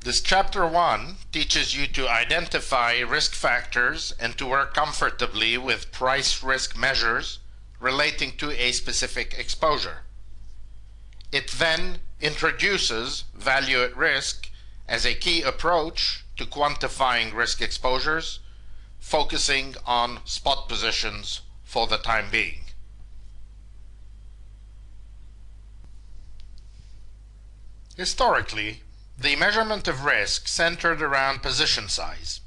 This chapter 1 teaches you to identify risk factors and to work comfortably with price risk measures relating to a specific exposure. It then introduces value at risk as a key approach to quantifying risk exposures, focusing on spot positions for the time being. Historically, the measurement of risk centered around position size.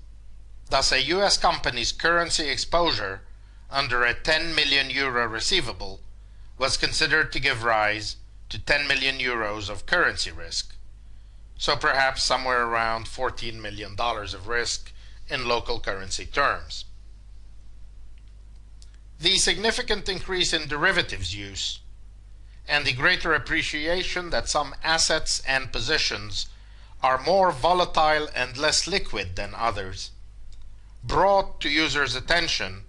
Thus, a U.S. company's currency exposure under a 10 million euro receivable was considered to give rise to 10 million euros of currency risk, so perhaps somewhere around $14 million of risk in local currency terms. The significant increase in derivatives use and the greater appreciation that some assets and positions are more volatile and less liquid than others brought to users' attention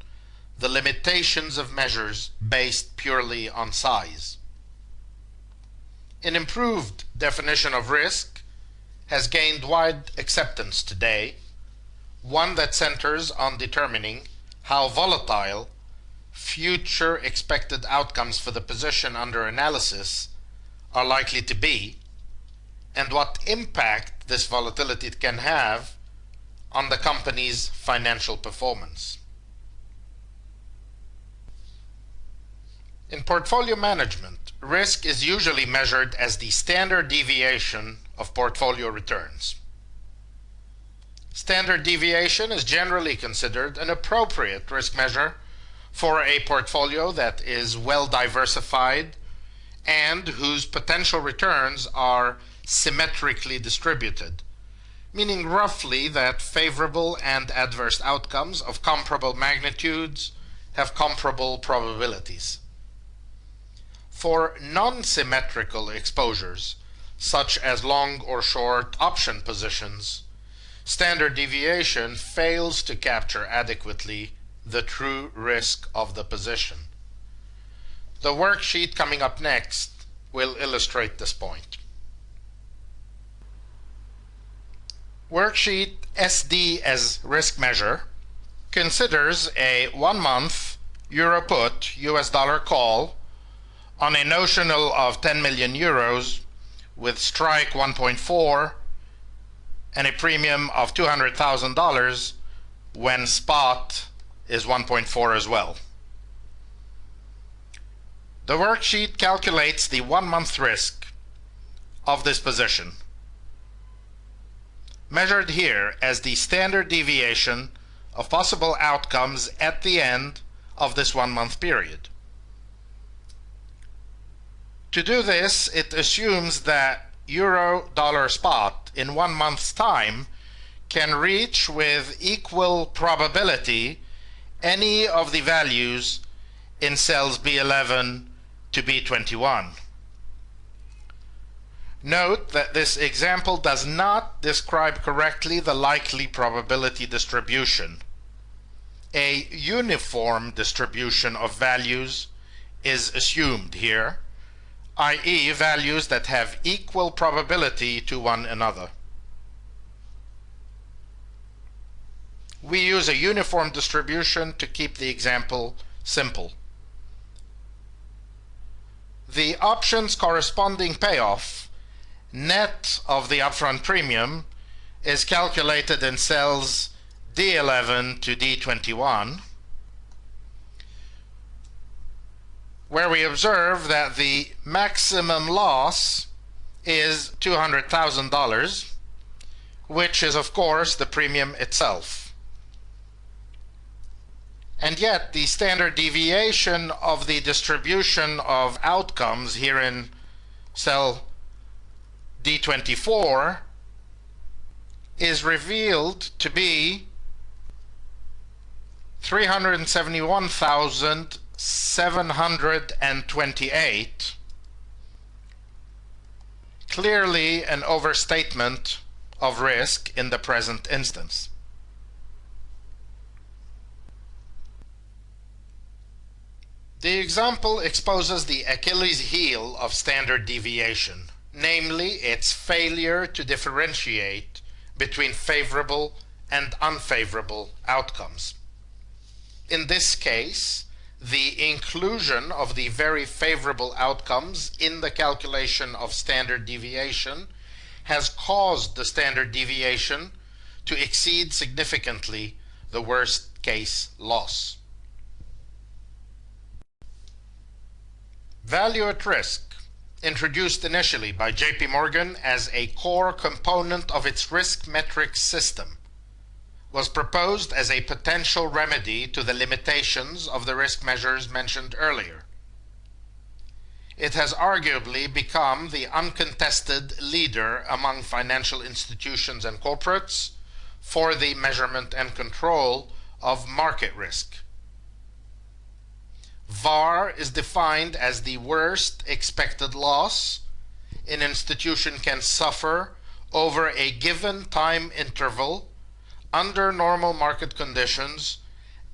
the limitations of measures based purely on size. An improved definition of risk has gained wide acceptance today, one that centers on determining how volatile future expected outcomes for the position under analysis are likely to be, and what impact this volatility can have on the company's financial performance. In portfolio management, risk is usually measured as the standard deviation of portfolio returns. Standard deviation is generally considered an appropriate risk measure for a portfolio that is well diversified and whose potential returns are symmetrically distributed, meaning roughly that favorable and adverse outcomes of comparable magnitudes have comparable probabilities. For non-symmetrical exposures, such as long or short option positions, standard deviation fails to capture adequately the true risk of the position. The worksheet coming up next will illustrate this point. Worksheet SD as risk measure considers a 1-month euro put US dollar call on a notional of 10 million euros with strike 1.4 and a premium of $200,000 when spot is 1.4 as well. The worksheet calculates the 1-month risk of this position, measured here as the standard deviation of possible outcomes at the end of this 1-month period. To do this, it assumes that euro-dollar spot in 1 month's time can reach with equal probability any of the values in cells B11 to B21. Note that this example does not describe correctly the likely probability distribution. A uniform distribution of values is assumed here, i.e., values that have equal probability to one another. We use a uniform distribution to keep the example simple. The option's corresponding payoff, net of the upfront premium, is calculated in cells D11 to D21, where we observe that the maximum loss is $200,000, which is of course the premium itself. And yet the standard deviation of the distribution of outcomes here in cell D24 is revealed to be $371,728, clearly an overstatement of risk in the present instance. The example exposes the Achilles heel of standard deviation, namely its failure to differentiate between favorable and unfavorable outcomes. In this case, the inclusion of the very favorable outcomes in the calculation of standard deviation has caused the standard deviation to exceed significantly the worst case loss. Value at risk, introduced initially by JP Morgan as a core component of its risk metrics system, was proposed as a potential remedy to the limitations of the risk measures mentioned earlier. It has arguably become the uncontested leader among financial institutions and corporates for the measurement and control of market risk. VaR is defined as the worst expected loss an institution can suffer over a given time interval under normal market conditions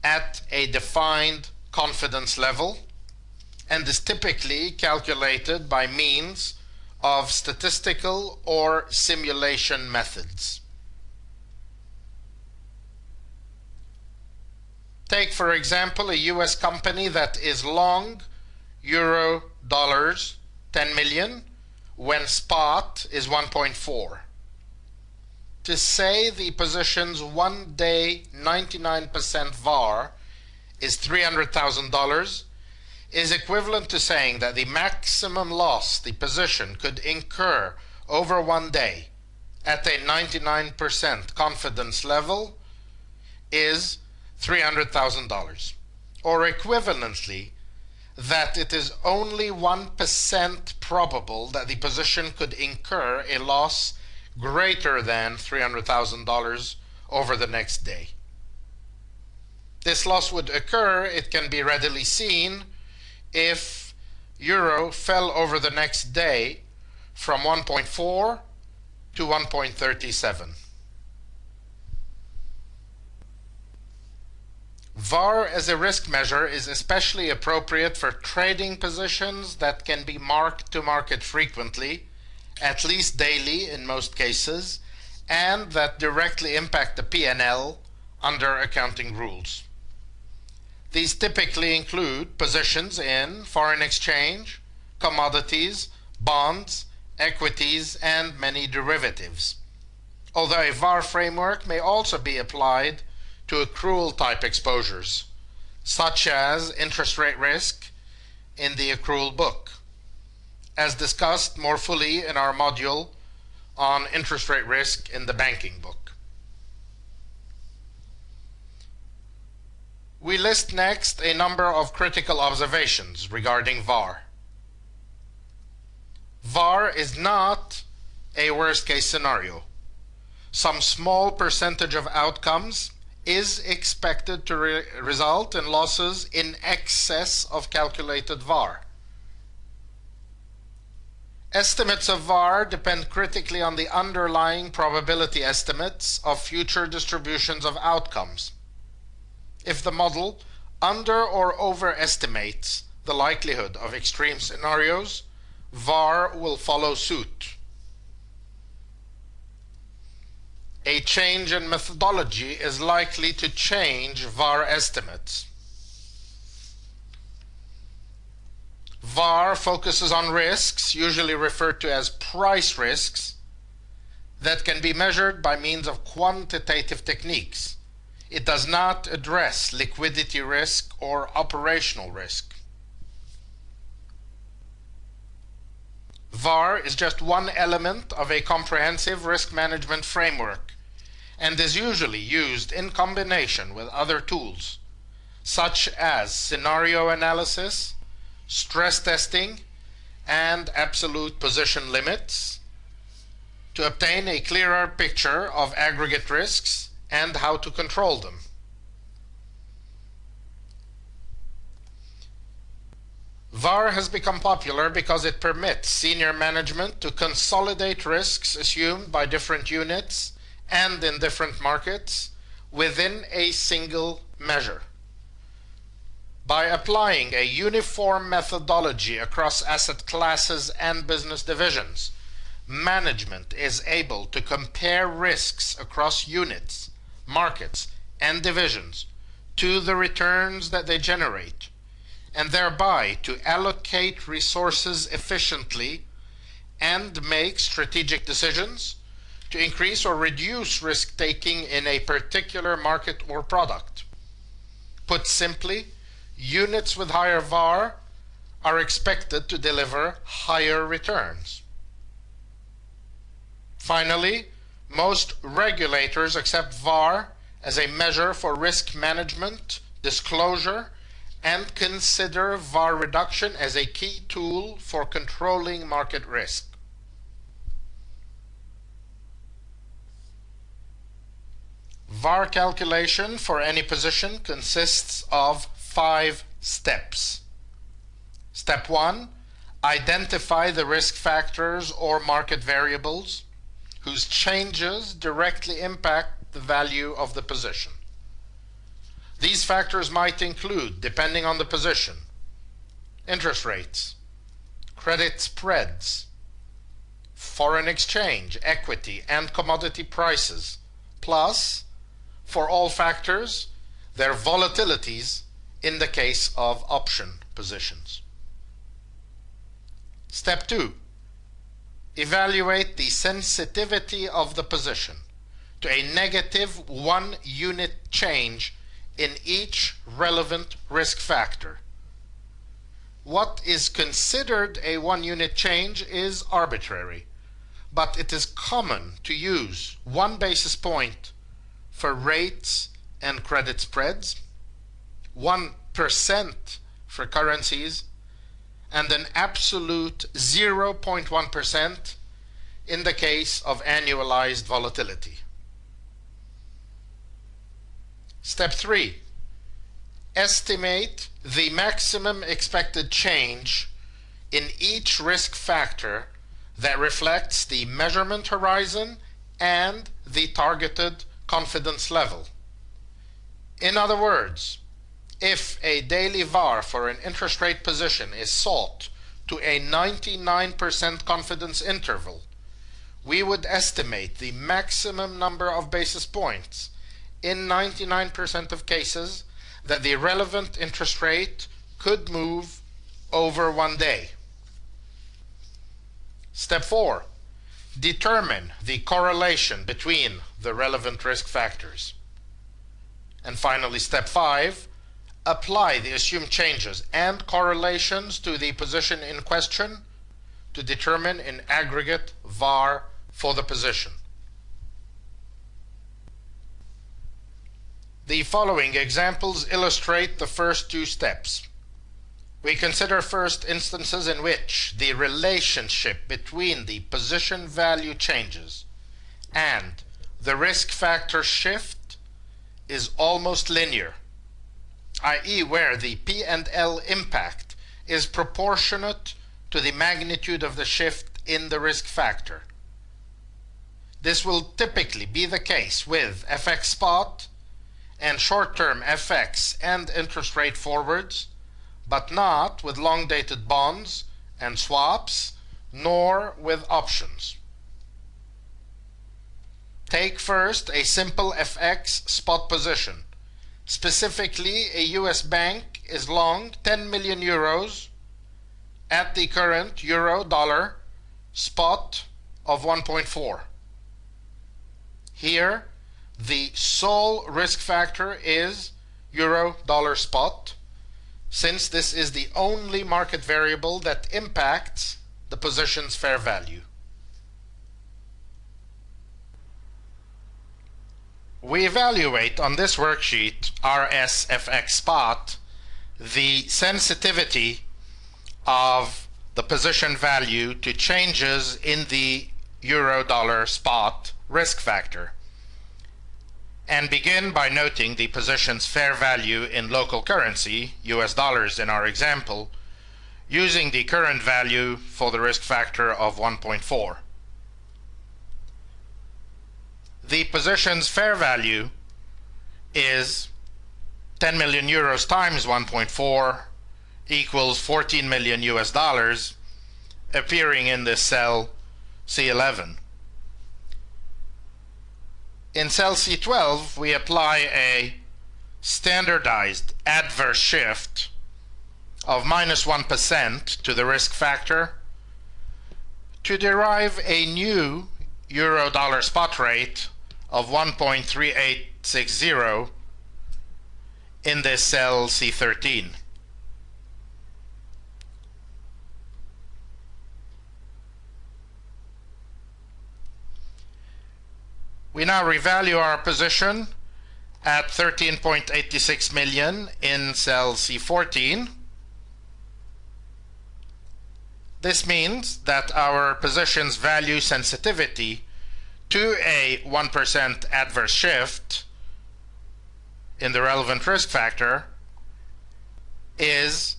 at a defined confidence level, and is typically calculated by means of statistical or simulation methods. Take, for example, a US company that is long euro dollars 10 million when spot is 1.4. To say the position's one-day 99% VaR is $300,000 is equivalent to saying that the maximum loss the position could incur over one day at a 99% confidence level is $300,000, or equivalently, that it is only 1% probable that the position could incur a loss greater than $300,000 over the next day. This loss would occur, it can be readily seen, if euro fell over the next day from 1.4 to 1.37. VaR as a risk measure is especially appropriate for trading positions that can be marked to market frequently, at least daily in most cases, and that directly impact the P&L under accounting rules. These typically include positions in foreign exchange, commodities, bonds, equities, and many derivatives. Although a VaR framework may also be applied to accrual type exposures, such as interest rate risk in the accrual book, as discussed more fully in our module on interest rate risk in the banking book. We list next a number of critical observations regarding VaR. VaR is not a worst-case scenario. Some small percentage of outcomes is expected to result in losses in excess of calculated VaR. Estimates of VaR depend critically on the underlying probability estimates of future distributions of outcomes. If the model under or overestimates the likelihood of extreme scenarios, VaR will follow suit. A change in methodology is likely to change VaR estimates. VaR focuses on risks, usually referred to as price risks, that can be measured by means of quantitative techniques. It does not address liquidity risk or operational risk. VaR is just one element of a comprehensive risk management framework and is usually used in combination with other tools, such as scenario analysis, stress testing, and absolute position limits, to obtain a clearer picture of aggregate risks and how to control them. VaR has become popular because it permits senior management to consolidate risks assumed by different units and in different markets within a single measure. By applying a uniform methodology across asset classes and business divisions, management is able to compare risks across units, markets, and divisions to the returns that they generate, and thereby to allocate resources efficiently and make strategic decisions to increase or reduce risk-taking in a particular market or product. Put simply, units with higher VaR are expected to deliver higher returns. Finally, most regulators accept VaR as a measure for risk management, disclosure, and consider VaR reduction as a key tool for controlling market risk. VaR calculation for any position consists of 5 steps. Step 1, identify the risk factors or market variables whose changes directly impact the value of the position. These factors might include, depending on the position, interest rates, credit spreads, foreign exchange, equity, and commodity prices, plus, for all factors, their volatilities in the case of option positions. Step 2. Evaluate the sensitivity of the position to a negative 1 unit change in each relevant risk factor. What is considered a 1 unit change is arbitrary, but it is common to use 1 basis point for rates and credit spreads, 1% for currencies, and an absolute 0.1% in the case of annualized volatility. Step 3. Estimate the maximum expected change in each risk factor that reflects the measurement horizon and the targeted confidence level. In other words, if a daily VaR for an interest rate position is sought to a 99% confidence interval, we would estimate the maximum number of basis points in 99% of cases that the relevant interest rate could move over 1 day. Step 4. Determine the correlation between the relevant risk factors. And finally, step 5. Apply the assumed changes and correlations to the position in question to determine an aggregate VaR for the position. The following examples illustrate the first 2 steps. We consider first instances in which the relationship between the position value changes and the risk factor shift is almost linear, i.e. where the P&L impact is proportionate to the magnitude of the shift in the risk factor. This will typically be the case with FX spot and short-term FX and interest rate forwards, but not with long-dated bonds and swaps, nor with options. Take first a simple FX spot position. Specifically, a US bank is long 10 million euros at the current euro-dollar spot of 1.4. Here, the sole risk factor is euro-dollar spot, since this is the only market variable that impacts the position's fair value. We evaluate on this worksheet RSFX spot the sensitivity of the position value to changes in the euro-dollar spot risk factor, and begin by noting the position's fair value in local currency, US dollars in our example, using the current value for the risk factor of 1.4. The position's fair value is 10 million euros times 1.4 equals 14 million US dollars, appearing in this cell C11. In cell C12, we apply a standardized adverse shift of -1% to the risk factor to derive a new euro-dollar spot rate of 1.3860 in this cell C13. We now revalue our position at 13.86 million in cell C14. This means that our position's value sensitivity to a 1% adverse shift in the relevant risk factor is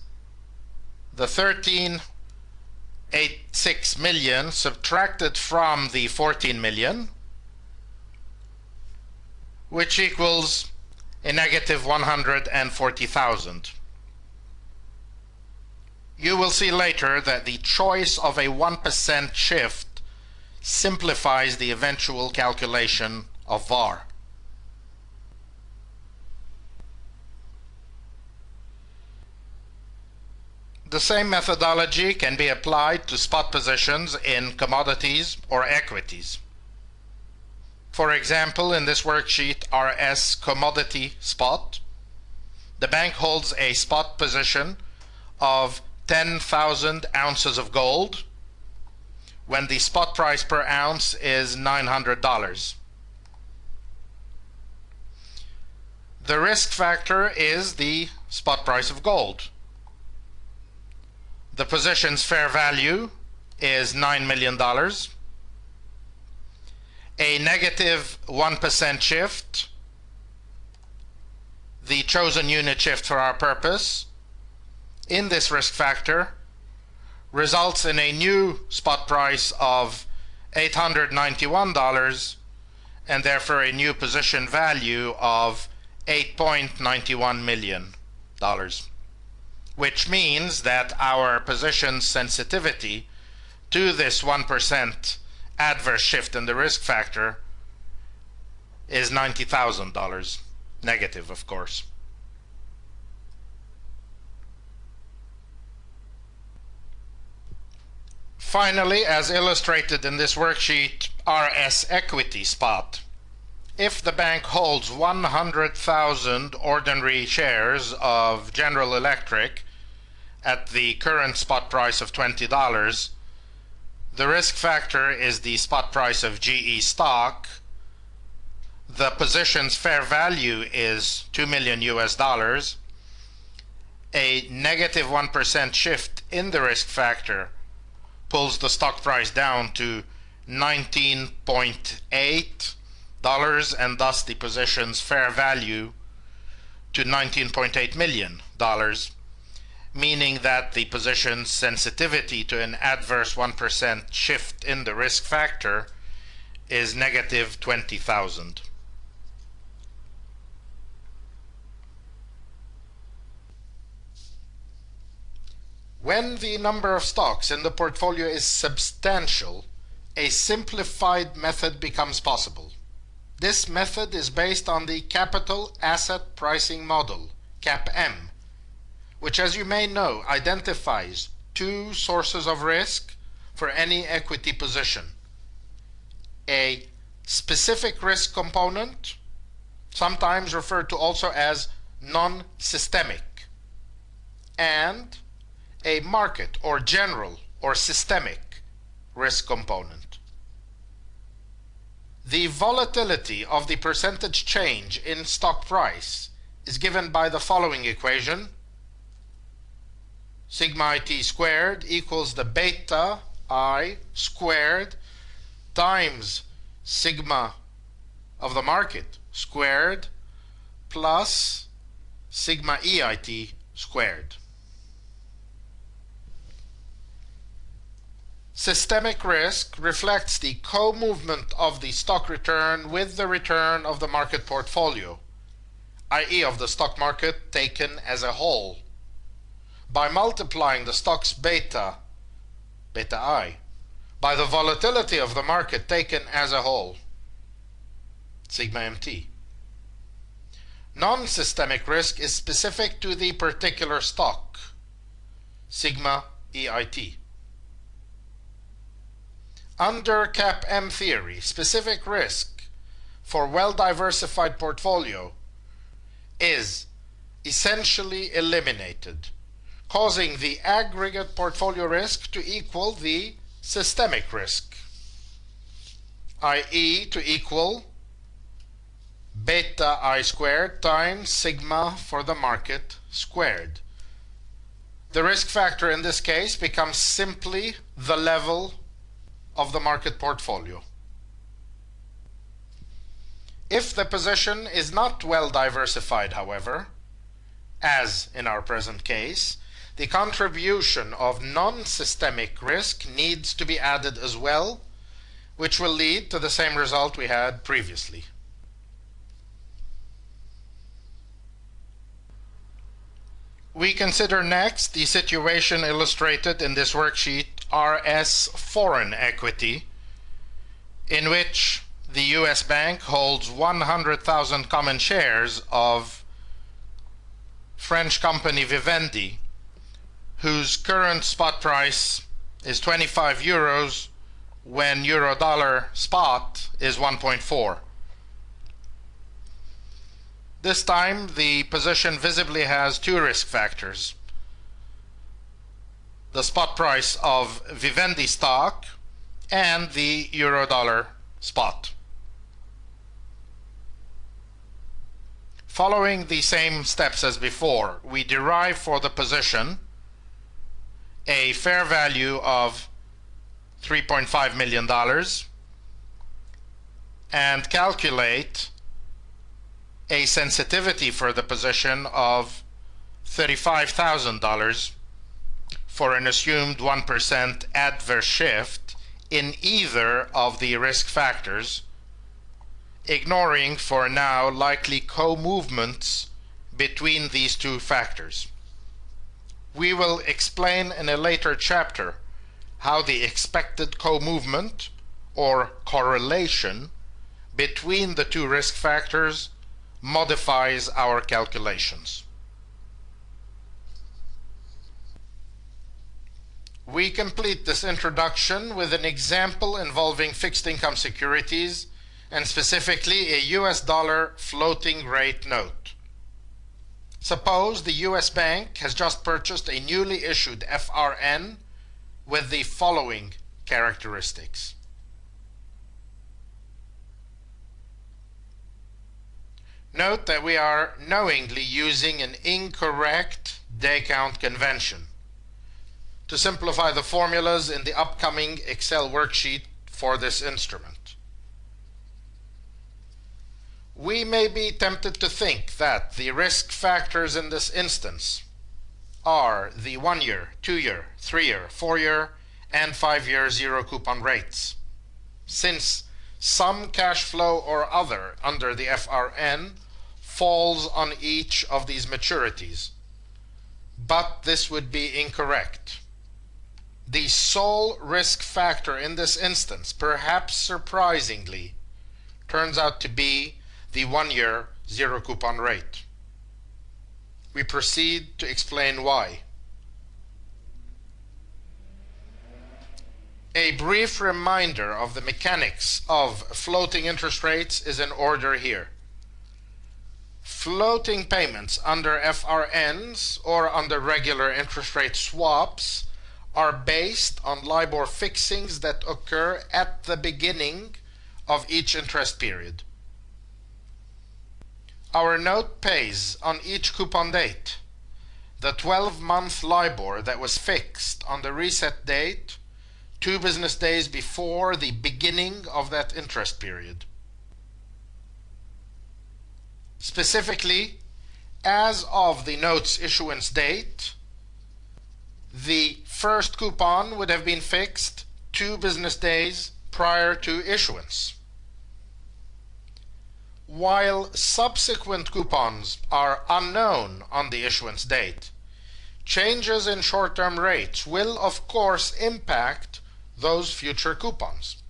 the 13.86 million subtracted from the 14 million, which equals a negative 140,000. You will see later that the choice of a 1% shift simplifies the eventual calculation of VAR. The same methodology can be applied to spot positions in commodities or equities. For example, in this worksheet, RS commodity spot, the bank holds a spot position of 10,000 ounces of gold when the spot price per ounce is $900. The risk factor is the spot price of gold. The position's fair value is $9 million. A negative 1% shift, the chosen unit shift for our purpose, in this risk factor results in a new spot price of $891 and therefore a new position value of $8.91 million, which means that our position sensitivity to this 1% adverse shift in the risk factor is $90,000, negative of course. Finally, as illustrated in this worksheet, RS equity spot. If the bank holds 100,000 ordinary shares of General Electric at the current spot price of $20, the risk factor is the spot price of GE stock. The position's fair value is $2 million US. A negative 1% shift in the risk factor pulls the stock price down to $19.8 and thus the position's fair value to $19.8 million, meaning that the position's sensitivity to an adverse 1% shift in the risk factor is negative 20,000. When the number of stocks in the portfolio is substantial, a simplified method becomes possible. This method is based on the Capital Asset Pricing Model, CAPM, which, as you may know, identifies two sources of risk for any equity position: a specific risk component, sometimes referred to also as non-systemic, and a market or general or systemic risk component. The volatility of the percentage change in stock price is given by the following equation: sigma IT squared equals the beta I squared times sigma of the market squared plus sigma EIT squared. Systemic risk reflects the co-movement of the stock return with the return of the market portfolio, i.e. of the stock market taken as a whole, by multiplying the stock's beta I, by the volatility of the market taken as a whole, sigma mt. Non-systemic risk is specific to the particular stock, sigma EIT. Under CAPM theory, specific risk for well-diversified portfolio is essentially eliminated, causing the aggregate portfolio risk to equal the systemic risk, i.e. to equal beta I squared times sigma for the market squared. The risk factor in this case becomes simply the level of the market portfolio. If the position is not well diversified, however, as in our present case, the contribution of non-systemic risk needs to be added as well, which will lead to the same result we had previously. We consider next the situation illustrated in this worksheet RS foreign equity, in which the US bank holds 100,000 common shares of French company Vivendi, whose current spot price is 25 euros when euro-dollar spot is 1.4. This time the position visibly has two risk factors: the spot price of Vivendi stock and the euro-dollar spot. Following the same steps as before, we derive for the position a fair value of $3.5 million and calculate a sensitivity for the position of $35,000 for an assumed 1% adverse shift in either of the risk factors, ignoring for now likely co-movements between these two factors. We will explain in a later chapter how the expected co-movement or correlation between the two risk factors modifies our calculations. We complete this introduction with an example involving fixed income securities, and specifically a US dollar floating rate note. Suppose the US bank has just purchased a newly issued FRN with the following characteristics. Note that we are knowingly using an incorrect day count convention to simplify the formulas in the upcoming Excel worksheet for this instrument. We may be tempted to think that the risk factors in this instance are the 1-year, 2-year, 3-year, 4-year, and 5-year zero coupon rates, since some cash flow or other under the FRN falls on each of these maturities. But this would be incorrect. The sole risk factor in this instance, perhaps surprisingly, turns out to be the 1-year zero coupon rate. We proceed to explain why. A brief reminder of the mechanics of floating interest rates is in order here. Floating payments under FRNs or under regular interest rate swaps are based on LIBOR fixings that occur at the beginning of each interest period. Our note pays on each coupon date the 12-month LIBOR that was fixed on the reset date 2 business days before the beginning of that interest period. Specifically, as of the note's issuance date, the first coupon would have been fixed 2 business days prior to issuance. While subsequent coupons are unknown on the issuance date, changes in short-term rates will of course impact those future coupons.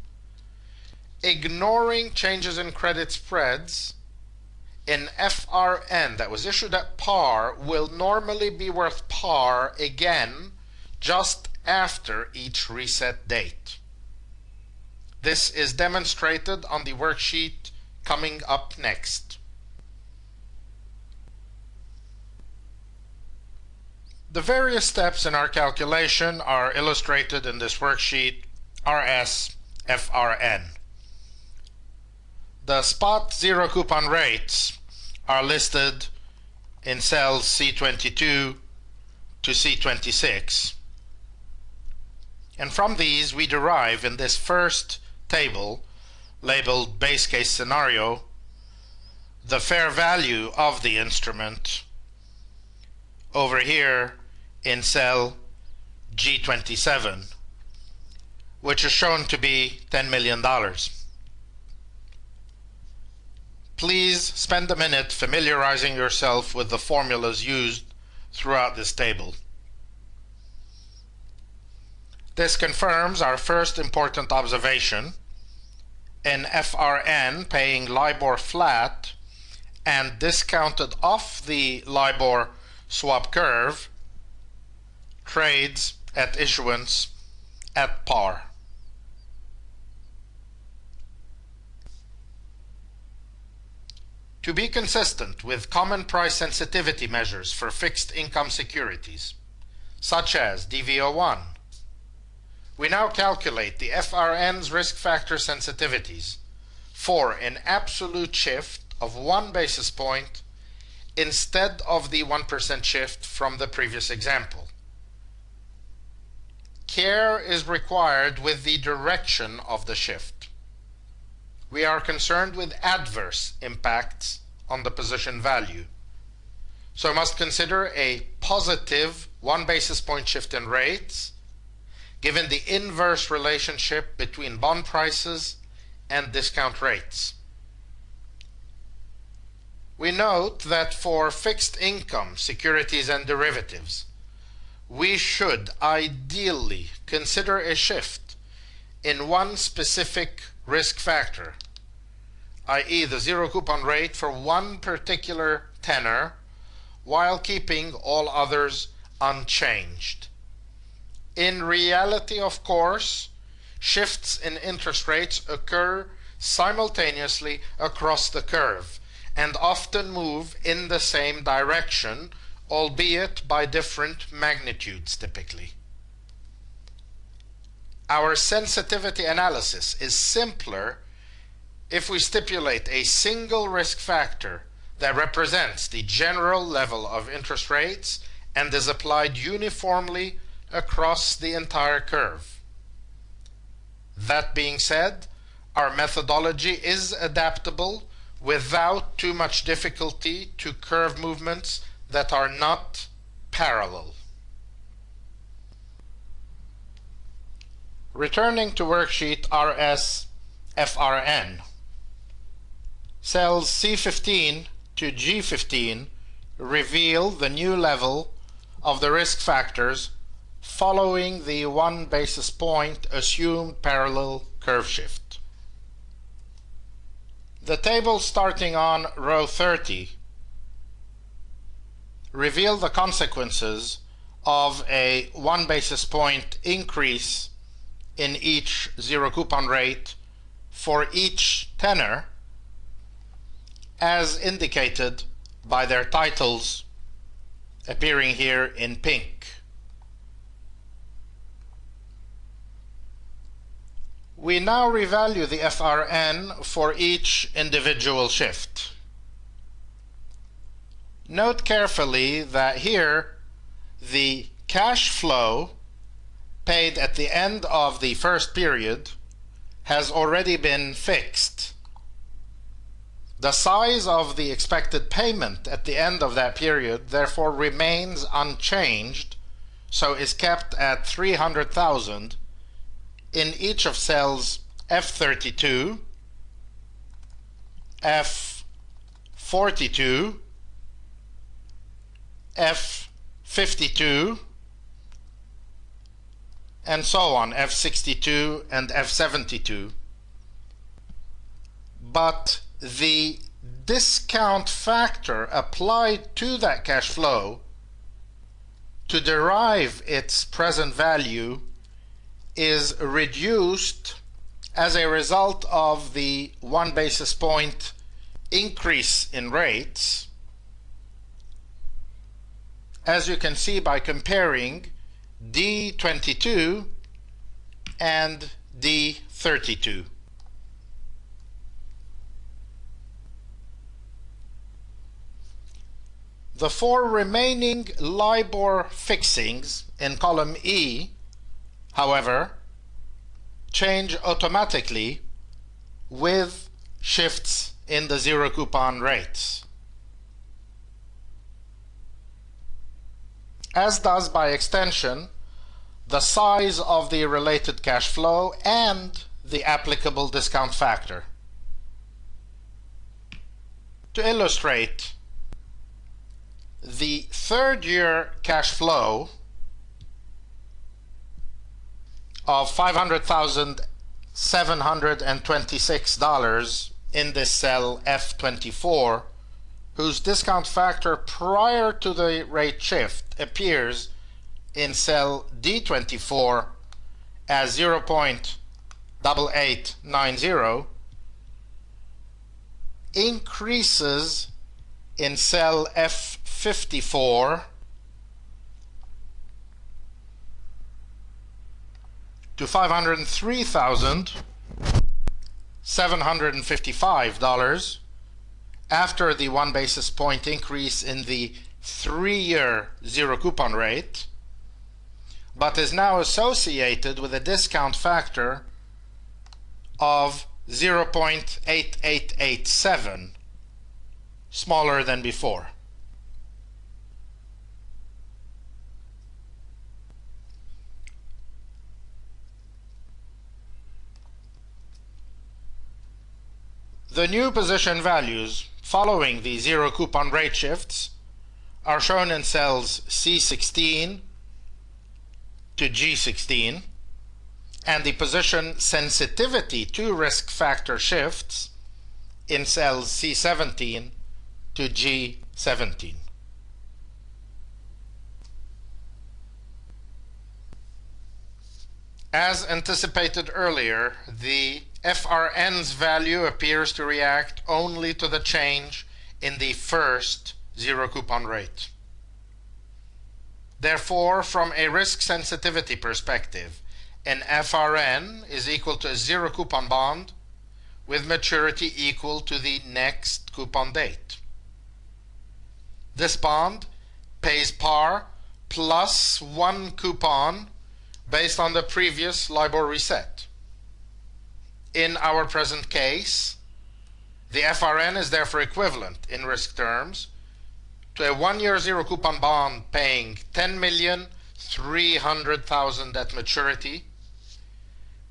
Ignoring changes in credit spreads, an FRN that was issued at par will normally be worth par again just after each reset date. This is demonstrated on the worksheet coming up next. The various steps in our calculation are illustrated in this worksheet, RS FRN. The spot zero coupon rates are listed in cells C22 to C26. And from these we derive in this first table, labeled base case scenario, the fair value of the instrument over here in cell G27, which is shown to be $10 million. Please spend a minute familiarizing yourself with the formulas used throughout this table. This confirms our first important observation. An FRN paying LIBOR flat and discounted off the LIBOR swap curve trades at issuance at par. To be consistent with common price sensitivity measures for fixed income securities, such as DV01, we now calculate the FRN's risk factor sensitivities for an absolute shift of 1 basis point instead of the 1% shift from the previous example. Care is required with the direction of the shift. We are concerned with adverse impacts on the position value, so must consider a positive 1 basis point shift in rates given the inverse relationship between bond prices and discount rates. We note that for fixed income securities and derivatives, we should ideally consider a shift in one specific risk factor, i.e. the zero coupon rate for one particular tenor, while keeping all others unchanged. In reality, of course, shifts in interest rates occur simultaneously across the curve and often move in the same direction, albeit by different magnitudes typically. Our sensitivity analysis is simpler if we stipulate a single risk factor that represents the general level of interest rates and is applied uniformly across the entire curve. That being said, our methodology is adaptable without too much difficulty to curve movements that are not parallel. Returning to worksheet RS FRN, cells C15 to G15 reveal the new level of the risk factors following the 1 basis point assumed parallel curve shift. The table starting on row 30 reveal the consequences of a 1 basis point increase in each zero coupon rate for each tenor, as indicated by their titles appearing here in pink. We now revalue the FRN for each individual shift. Note carefully that here the cash flow paid at the end of the first period has already been fixed. The size of the expected payment at the end of that period therefore remains unchanged, so is kept at 300,000 in each of cells F32, F42, F52, and so on, F62 and F72. But the discount factor applied to that cash flow to derive its present value is reduced as a result of the 1 basis point increase in rates, as you can see by comparing D22 and D32. The 4 remaining LIBOR fixings in column E, however, change automatically with shifts in the zero coupon rates, as does by extension the size of the related cash flow and the applicable discount factor. To illustrate, the third-year cash flow of $500,726 in this cell F24, whose discount factor prior to the rate shift appears in cell D24 as 0.8890, increases in cell F54 to $503,755 after the 1 basis point increase in the 3-year zero coupon rate, but is now associated with a discount factor of 0.8887, smaller than before. The new position values following the zero coupon rate shifts are shown in cells C16 to G16, and the position sensitivity to risk factor shifts in cells C17 to G17. As anticipated earlier, the FRN's value appears to react only to the change in the first zero coupon rate. Therefore, from a risk sensitivity perspective, an FRN is equal to a zero coupon bond with maturity equal to the next coupon date. This bond pays par plus 1 coupon based on the previous LIBOR reset. In our present case, the FRN is therefore equivalent in risk terms to a 1-year zero coupon bond paying $10,300,000 at maturity,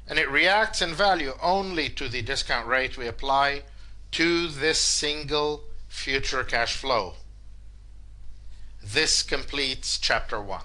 and it reacts in value only to the discount rate we apply to this single future cash flow. This completes Chapter 1.